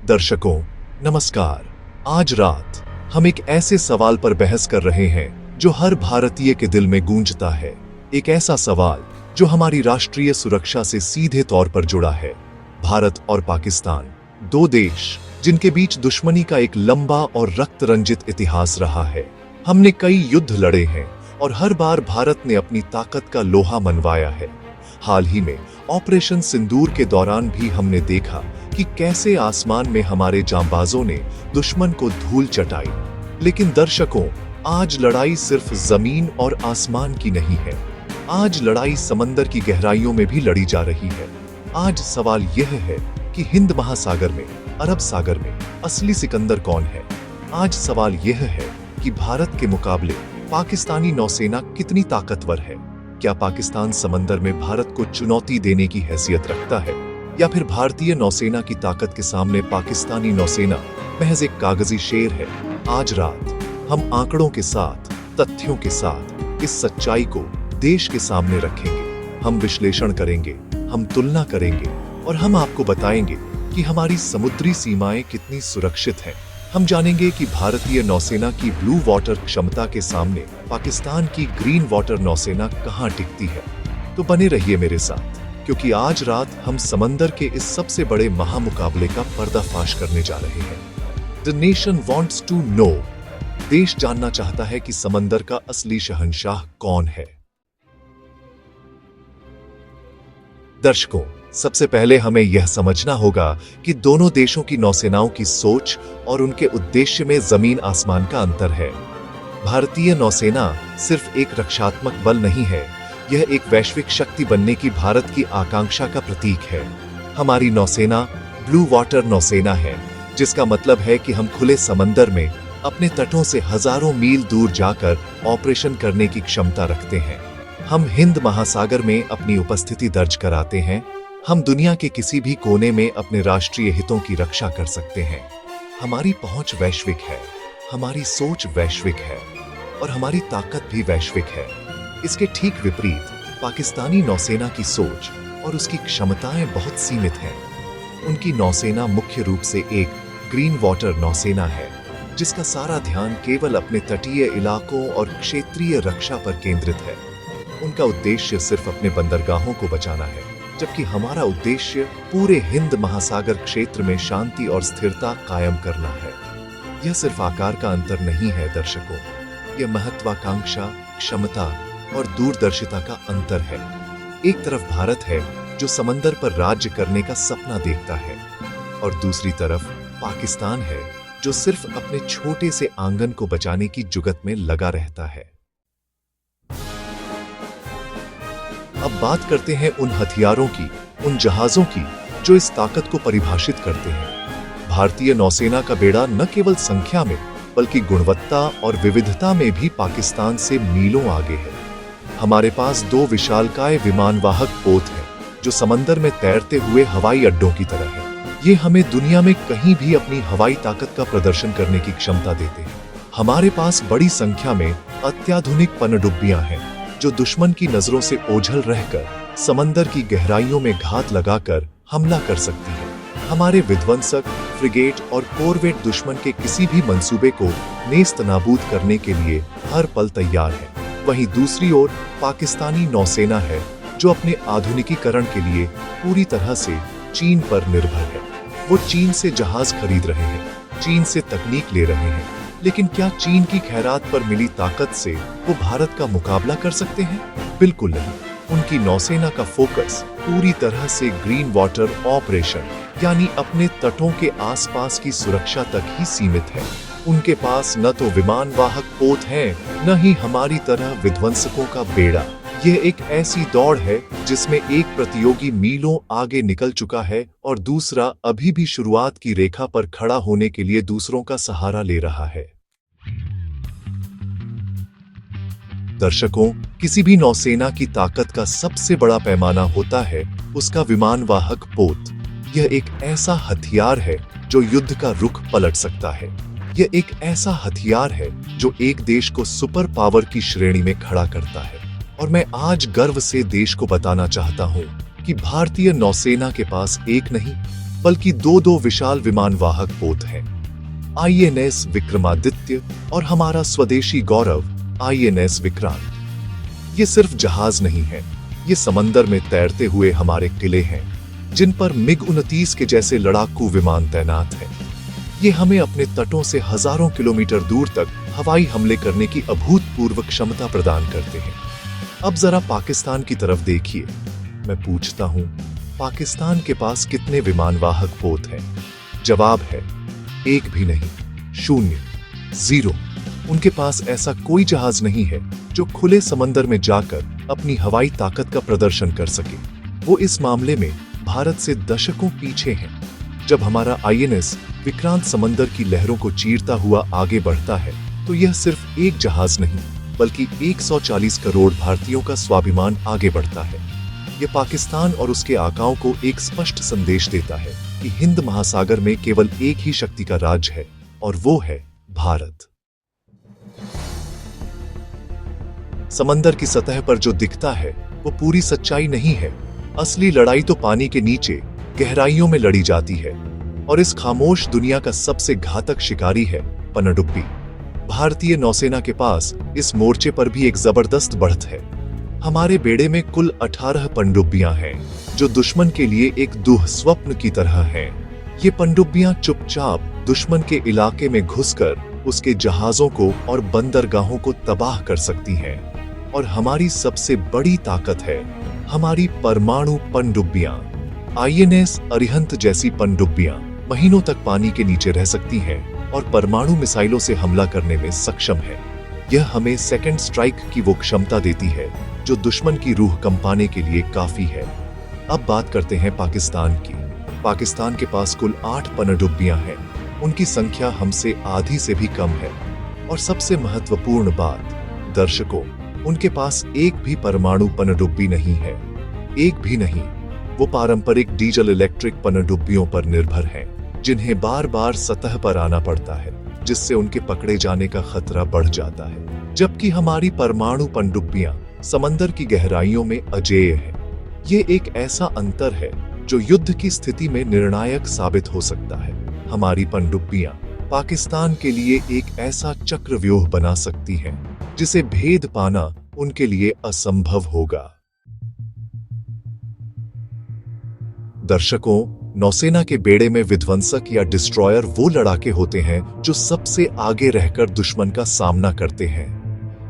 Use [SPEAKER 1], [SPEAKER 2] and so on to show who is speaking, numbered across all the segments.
[SPEAKER 1] दर्शकों, नमस्कार। आज रात हम एक ऐसे सवाल पर बहस कर रहे हैं जो हर भारतीय के दिल में गूंजता है। एक ऐसा सवाल जो हमारी राष्ट्रीय सुरक्षा से सीधे तौर पर जुड़ा है। भारत और पाकिस्तान, दो देश जिनके बीच दुश्मनी का एक लंबा और रक्त रंजित इतिहास रहा है। हमने कई युद्ध लड़े हैं और हर बार भारत ने अपनी ताकत का लोहा मनवाया है। हाल ही में ऑपरेशन सिंदूर के दौरान भी हमने देखा कि कैसे आसमान में हमारे जांबाजों ने दुश्मन को धूल चटाई। लेकिन दर्शकों, आज लड़ाई सिर्फ जमीन और आसमान की नहीं है। आज लड़ाई समंदर की गहराइयों में भी लड़ी जा रही है। आज सवाल यह है कि हिंद महासागर में, अरब सागर में असली सिकंदर कौन है। आज सवाल यह है कि भारत के मुकाबले पाकिस्तानी नौसेना कितनी ताकतवर है। क्या पाकिस्तान समंदर में भारत को चुनौती देने की हैसियत रखता है, या फिर भारतीय नौसेना की ताकत के सामने पाकिस्तानी नौसेना महज एक कागजी शेर है। आज रात हम आंकड़ों के साथ, तथ्यों के साथ इस सच्चाई को देश के सामने रखेंगे। हम विश्लेषण करेंगे, हम तुलना करेंगे और हम आपको बताएंगे कि हमारी समुद्री सीमाएं कितनी सुरक्षित हैं। हम जानेंगे कि भारतीय नौसेना की ब्लू वाटर क्षमता के सामने पाकिस्तान की ग्रीन वाटर नौसेना कहां टिकती है। तो बने रहिए मेरे साथ, क्योंकि आज रात हम समंदर के इस सबसे बड़े महामुकाबले का पर्दाफाश करने जा रहे हैं। The nation wants to know. देश जानना चाहता है कि समंदर का असली शहंशाह कौन है। दर्शकों, सबसे पहले हमें यह समझना होगा कि दोनों देशों की नौसेनाओं की सोच और उनके उद्देश्य में जमीन आसमान का अंतर है। भारतीय नौसेना सिर्फ एक रक्षात्मक बल नहीं है, यह एक वैश्विक शक्ति बनने की भारत की आकांक्षा का प्रतीक है। हमारी नौसेना ब्लू वाटर नौसेना है, जिसका मतलब है कि हम खुले समंदर में अपने तटों से हजारों मील दूर जाकर ऑपरेशन करने की क्षमता रखते हैं। हम हिंद महासागर में अपनी उपस्थिति दर्ज कराते हैं। हम दुनिया के किसी भी कोने में अपने राष्ट्रीय हितों की रक्षा कर सकते हैं। हमारी पहुंच वैश्विक है, हमारी सोच वैश्विक है और हमारी ताकत भी वैश्विक है। इसके ठीक विपरीत पाकिस्तानी नौसेना की सोच और उसकी क्षमताएं बहुत सीमित हैं। उनकी नौसेना मुख्य रूप से एक ग्रीन वाटर नौसेना है, जिसका सारा ध्यान केवल अपने तटीय इलाकों और क्षेत्रीय रक्षा पर केंद्रित है। उनका उद्देश्य सिर्फ अपने बंदरगाहों को बचाना है, जबकि हमारा उद्देश्य पूरे हिंद महासागर क्षेत्र में शांति और स्थिरता कायम करना है। यह सिर्फ आकार का अंतर नहीं है दर्शकों, यह महत्वाकांक्षा, क्षमता और दूरदर्शिता का अंतर है। एक तरफ भारत है जो समंदर पर राज्य करने का सपना देखता है, और दूसरी तरफ पाकिस्तान है जो सिर्फ अपने छोटे से आंगन को बचाने की जुगत में लगा रहता है। अब बात करते हैं उन हथियारों की, उन जहाजों की जो इस ताकत को परिभाषित करते हैं। भारतीय नौसेना का बेड़ा न केवल संख्या में बल्कि गुणवत्ता और विविधता में भी पाकिस्तान से मीलों आगे है। हमारे पास दो विशालकाय विमानवाहक पोत हैं जो समंदर में तैरते हुए हवाई अड्डों की तरह है। ये हमें दुनिया में कहीं भी अपनी हवाई ताकत का प्रदर्शन करने की क्षमता देते हैं। हमारे पास बड़ी संख्या में अत्याधुनिक पनडुब्बियां हैं जो दुश्मन की नजरों से ओझल रहकर समंदर की गहराइयों में घात लगाकर हमला कर सकती है। हमारे विध्वंसक, फ्रिगेट और कोरवेट दुश्मन के किसी भी मंसूबे को नेस्त नाबूद करने के लिए हर पल तैयार है। वहीं दूसरी ओर पाकिस्तानी नौसेना है जो अपने आधुनिकीकरण के लिए पूरी तरह से चीन पर निर्भर है। वो चीन से जहाज खरीद रहे हैं, चीन से तकनीक ले रहे हैं, लेकिन क्या चीन की खैरात पर मिली ताकत से वो भारत का मुकाबला कर सकते हैं? बिल्कुल नहीं। उनकी नौसेना का फोकस पूरी तरह से ग्रीन वाटर ऑपरेशन यानी अपने तटों के आसपास की सुरक्षा तक ही सीमित है। उनके पास न तो विमानवाहक पोत हैं, न ही हमारी तरह विध्वंसकों का बेड़ा। यह एक ऐसी दौड़ है जिसमें एक प्रतियोगी मीलों आगे निकल चुका है और दूसरा अभी भी शुरुआत की रेखा पर खड़ा होने के लिए दूसरों का सहारा ले रहा है। दर्शकों, किसी भी नौसेना की ताकत का सबसे बड़ा पैमाना होता है उसका विमानवाहक पोत। यह एक ऐसा हथियार है जो युद्ध का रुख पलट सकता है। यह एक ऐसा हथियार है जो एक देश को सुपर पावर की श्रेणी में खड़ा करता है। और मैं आज गर्व से देश को बताना चाहता हूं कि भारतीय नौसेना के पास एक नहीं बल्कि दो विशाल विमानवाहक पोत हैं, आईएनएस विक्रमादित्य और हमारा स्वदेशी गौरव आईएनएस विक्रांत। ये सिर्फ जहाज नहीं है, ये समंदर में तैरते हुए हमारे किले हैं, जिन पर MiG-29 के जैसे लड़ाकू विमान तैनात हैं। ये हमें अपने तटों से हजारों किलोमीटर दूर तक हवाई हमले करने की अभूतपूर्व क्षमता प्रदान करते हैं। अब जरा पाकिस्तान की तरफ देखिए। मैं पूछता हूं, पाकिस्तान के पास कितने विमानवाहक पोत हैं? जवाब है एक भी नहीं, शून्य, जीरो। उनके पास ऐसा कोई जहाज नहीं है जो खुले समंदर में जाकर अपनी हवाई ताकत का प्रदर्शन कर सके। वो इस मामले में भारत से दशकों पीछे हैं। जब हमारा आईएनएस विक्रांत समंदर की लहरों को चीरता हुआ आगे बढ़ता है, तो यह सिर्फ एक जहाज नहीं, बल्कि 140 करोड़ भारतीयों का स्वाभिमान आगे बढ़ता है। यह पाकिस्तान और उसके आकाओं को एक स्पष्ट संदेश देता है कि हिंद महासागर में केवल एक ही शक्ति का राज है, और वो है भारत। समंदर की सतह पर जो दिखता है वो पूरी सच्चाई नहीं है। असली लड़ाई तो पानी के नीचे गहराइयों में लड़ी जाती है, और इस खामोश दुनिया का सबसे घातक शिकारी है पनडुब्बी। भारतीय नौसेना के पास इस मोर्चे पर भी एक जबरदस्त बढ़त है। हमारे बेड़े में कुल 18 पनडुब्बियां हैं, जो दुश्मन के लिए एक दुःस्वप्न की तरह हैं। ये पनडुब्बियां चुपचाप दुश्मन के इलाके में घुसकर उसके जहाजों को और बंदरगाहों को तबाह कर सकती हैं। और हमारी सबसे बड़ी ताकत है हमारी परमाणु पनडुब्बियां। आईएनएस अरिहंत जैसी पनडुब्बियां महीनों तक पानी के नीचे रह सकती हैं और परमाणु मिसाइलों से हमला करने में सक्षम है। यह हमें सेकंड स्ट्राइक की वो क्षमता देती है जो दुश्मन की रूह कंपाने के लिए काफी है। अब बात करते हैं पाकिस्तान की। पाकिस्तान के पास कुल 8 पनडुब्बियां हैं। उनकी संख्या हमसे आधी से भी कम है। और सबसे महत्वपूर्ण बात, दर्शकों, उनके पास एक भी परमाणु पनडुब्बी नहीं है, एक भी नहीं। वो पारंपरिक डीजल इलेक्ट्रिक पनडुब्बियों पर निर्भर हैं, जिन्हें बार बार सतह पर आना पड़ता है, जिससे उनके पकड़े जाने का खतरा बढ़ जाता है। जबकि हमारी परमाणु पनडुब्बियां समंदर की गहराइयों में अजेय हैं। ये एक ऐसा अंतर है जो युद्ध की स्थिति में निर्णायक साबित हो सकता है। हमारी पनडुब्बियां पाकिस्तान के लिए एक ऐसा चक्रव्यूह बना सकती हैं जिसे भेद पाना उनके लिए असंभव होगा। दर्शकों, नौसेना के बेड़े में विध्वंसक या डिस्ट्रॉयर वो लड़ाके होते हैं जो सबसे आगे रहकर दुश्मन का सामना करते हैं।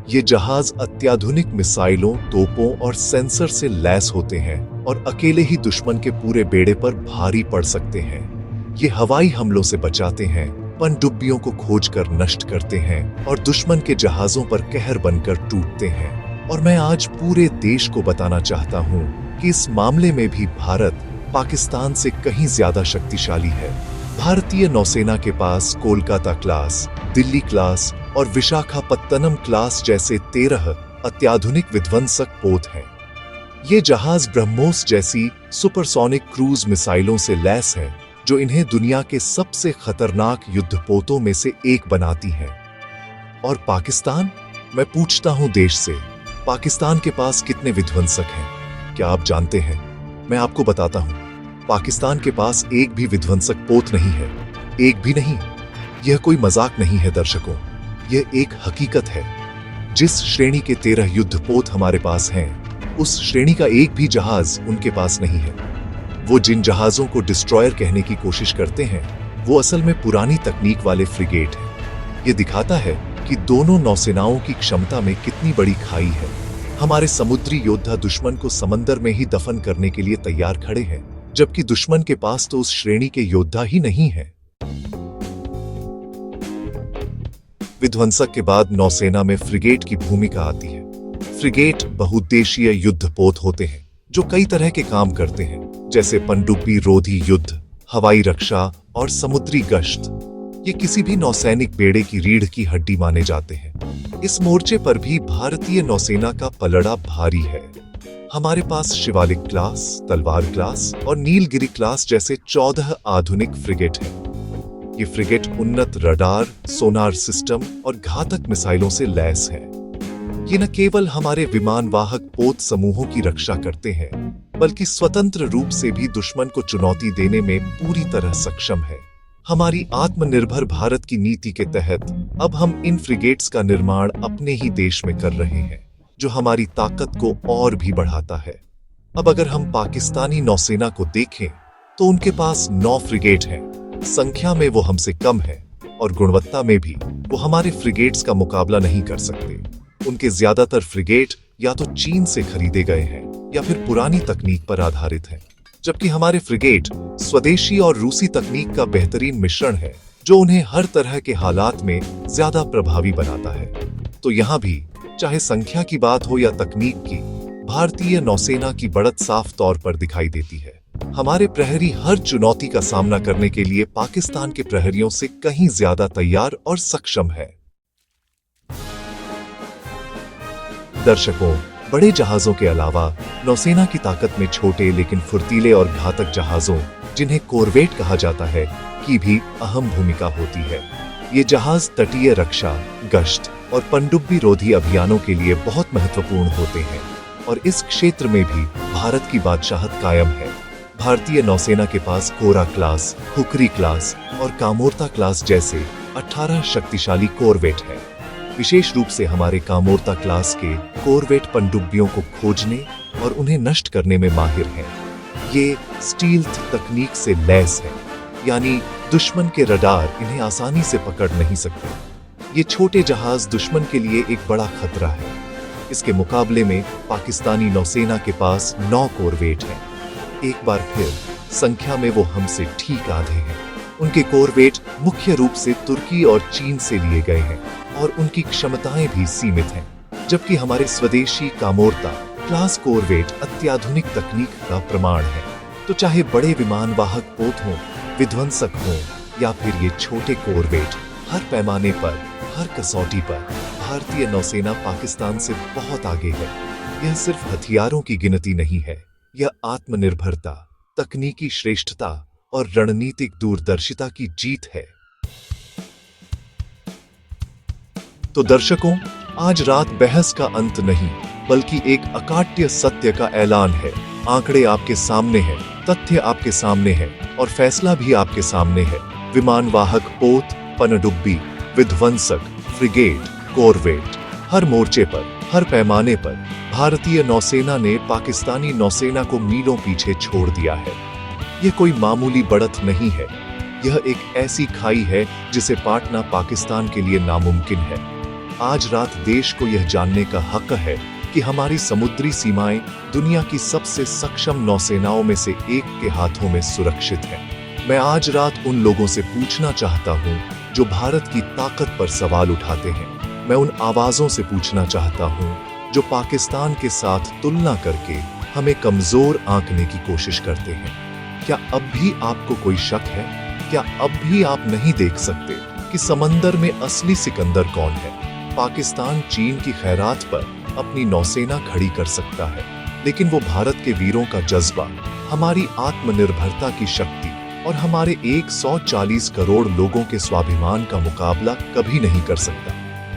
[SPEAKER 1] ये जहाज अत्याधुनिक मिसाइलों, तोपों और सेंसर से लैस होते हैं और अकेले ही दुश्मन के पूरे बेड़े पर भारी पड़ सकते हैं। ये हवाई हमलों से बचाते हैं, पनडुब्बियों को खोजकर नष्ट करते हैं और दुश्मन के जहाजों पर कहर बनकर टूटते हैं। और मैं आज पूरे देश को बताना चाहता हूं कि इस मामले में भी भारत पाकिस्तान से कहीं ज्यादा शक्तिशाली है। भारतीय नौसेना के पास कोलकाता क्लास, दिल्ली क्लास और विशाखापत्तनम क्लास जैसे 13 अत्याधुनिक विध्वंसक पोत हैं। ये जहाज ब्रह्मोस जैसी सुपरसोनिक क्रूज मिसाइलों से लैस हैं, जो इन्हें दुनिया के सबसे खतरनाक युद्धपोतों में से एक बनाती हैं। और पाकिस्तान? मैं पूछता हूं देश से, पाकिस्तान के पास कितने विध्वंसक हैं? क्या आप जानते हैं? मैं आपको बताता हूं, पाकिस्तान के पास एक भी विध्वंसक पोत नहीं है, एक भी नहीं। यह कोई मजाक नहीं है दर्शकों, यह एक हकीकत है। जिस श्रेणी के 13 युद्धपोत हमारे पास हैं, उस श्रेणी का एक भी जहाज उनके पास नहीं है। वो जिन जहाजों को डिस्ट्रॉयर कहने की कोशिश करते हैं, वो असल में पुरानी तकनीक वाले फ्रिगेट हैं। ये दिखाता है कि दोनों नौसेनाओं की क्षमता में कितनी बड़ी खाई है। हमारे समुद्री योद्धा दुश्मन को समंदर में ही दफन करने के लिए तैयार खड़े हैं, जबकि दुश्मन के पास तो उस श्रेणी के योद्धा ही नहीं है। विध्वंसक के बाद नौसेना में फ्रिगेट की भूमिका आती है। फ्रिगेट बहुउद्देशीय युद्धपोत होते हैं जो कई तरह के काम करते हैं, जैसे पनडुब्बी रोधी युद्ध, हवाई रक्षा और समुद्री गश्त। ये किसी भी नौसैनिक बेड़े की रीढ़ की हड्डी माने जाते हैं। इस मोर्चे पर भी भारतीय नौसेना का पलड़ा भारी है। हमारे पास शिवालिक क्लास, तलवार क्लास और नीलगिरी क्लास जैसे 14 आधुनिक फ्रिगेट हैं। ये फ्रिगेट उन्नत रडार, सोनार सिस्टम और घातक मिसाइलों से लैस हैं। ये न केवल हमारे विमानवाहक पोत समूहों की रक्षा करते हैं, बल्कि स्वतंत्र रूप से भी दुश्मन को चुनौती देने में पूरी तरह सक्षम है। हमारी आत्मनिर्भर भारत की नीति के तहत अब हम इन फ्रिगेट्स का निर्माण अपने ही देश में कर रहे हैं, जो हमारी ताकत को और भी बढ़ाता है। अब अगर हम पाकिस्तानी नौसेना को देखें तो उनके पास 9 फ्रिगेट हैं। संख्या में वो हमसे कम है और गुणवत्ता में भी वो हमारे फ्रिगेट्स का मुकाबला नहीं कर सकते। उनके ज्यादातर फ्रिगेट या तो चीन से खरीदे गए हैं या फिर पुरानी तकनीक पर आधारित हैं, जबकि हमारे फ्रिगेट स्वदेशी और रूसी तकनीक का बेहतरीन मिश्रण है, जो उन्हें हर तरह के हालात में ज्यादा प्रभावी बनाता है। तो यहाँ भी चाहे संख्या की बात हो या तकनीक की, भारतीय नौसेना की बढ़त साफ तौर पर दिखाई देती है। हमारे प्रहरी हर चुनौती का सामना करने के लिए पाकिस्तान के प्रहरियों से कहीं ज्यादा तैयार और सक्षम है। दर्शकों, बड़े जहाजों के अलावा नौसेना की ताकत में छोटे लेकिन फुर्तीले और घातक जहाजों, जिन्हें कोरवेट कहा जाता है, की भी अहम भूमिका होती है। ये जहाज तटीय रक्षा, गश्त और पनडुब्बी रोधी अभियानों के लिए बहुत महत्वपूर्ण होते हैं और इस क्षेत्र में भी भारत की बादशाहत कायम है। भारतीय नौसेना के पास कोरा क्लास, हुकरी क्लास और कामोर्ता क्लास जैसे 18 शक्तिशाली कोरवेट हैं। विशेष रूप से हमारे कामोर्ता क्लास के कोरवेट पनडुब्बियों को खोजने और उन्हें नष्ट करने में माहिर हैं। ये स्टील्थ तकनीक से लैस है, यानी दुश्मन के रडार इन्हें आसानी से पकड़ नहीं सकते। ये छोटे जहाज दुश्मन के लिए एक बड़ा खतरा है। इसके मुकाबले में पाकिस्तानी नौसेना के पास 9 कोरवेट हैं। एक बार फिर संख्या में वो हमसे ठीक आधे हैं। उनके कोरवेट मुख्य रूप से तुर्की और चीन से लिए गए हैं और उनकी क्षमताएं भी सीमित हैं, जबकि हमारे स्वदेशी कामोर्ता क्लास कोरवेट अत्याधुनिक तकनीक का प्रमाण है। तो चाहे बड़े विमान वाहक पोत हों, विध्वंसक हों या फिर ये छोटे कोरवेट, हर पैमाने पर, हर कसौटी पर भारतीय नौसेना पाकिस्तान से बहुत आगे है। यह सिर्फ हथियारों की गिनती नहीं है, यह आत्मनिर्भरता, तकनीकी श्रेष्ठता और रणनीतिक दूरदर्शिता की जीत है। तो दर्शकों, आज रात बहस का अंत नहीं, बल्कि एक अकाट्य सत्य का ऐलान है। आंकड़े आपके सामने हैं, तथ्य आपके सामने है और फैसला भी आपके सामने है। विमान वाहक पोत, पनडुब्बी, विध्वंसक, फ्रिगेट, कोरवेट, हर मोर्चे पर, हर पैमाने पर भारतीय नौसेना ने पाकिस्तानी नौसेना को मीलों पीछे छोड़ दिया है। यह कोई मामूली बढ़त नहीं है, यह एक ऐसी खाई है जिसे पाटना पाकिस्तान के लिए नामुमकिन है। आज रात देश को यह जानने का हक है कि हमारी समुद्री सीमाएं दुनिया की सबसे सक्षम नौसेनाओं में से एक के हाथों में सुरक्षित हैं। मैं आज रात उन लोगों से पूछना चाहता हूं जो भारत की ताकत पर सवाल उठाते हैं। मैं उन आवाजों से पूछना चाहता हूं जो पाकिस्तान के साथ तुलना करके हमें कमजोर आंकने की कोशिश करते हैं। क्या अब भी आपको कोई शक है? क्या अब भी आप नहीं देख सकते कि समंदर में असली सिकंदर कौन है? पाकिस्तान चीन की खैरात पर अपनी नौसेना खड़ी कर सकता है, लेकिन वो भारत के वीरों का जज्बा, हमारी आत्मनिर्भरता की शक्ति और हमारे 140 करोड़ लोगों के स्वाभिमान का मुकाबला कभी नहीं कर सकता।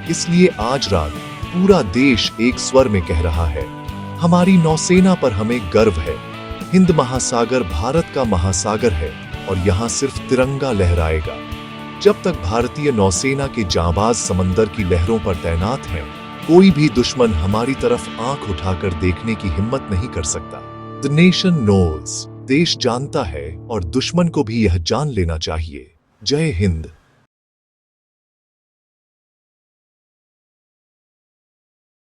[SPEAKER 1] इसलिए आज रात पूरा देश एक स्वर में कह रहा है, हमारी नौसेना पर हमें गर्व है। हिंद महासागर भारत का महासागर है और यहाँ सिर्फ तिरंगा लहराएगा। जब तक भारतीय नौसेना के जांबाज समंदर की लहरों पर तैनात हैं, कोई भी दुश्मन हमारी तरफ आंख उठाकर देखने की हिम्मत नहीं कर सकता। द नेशन नोज, देश जानता है और दुश्मन को भी यह जान लेना चाहिए। जय हिंद।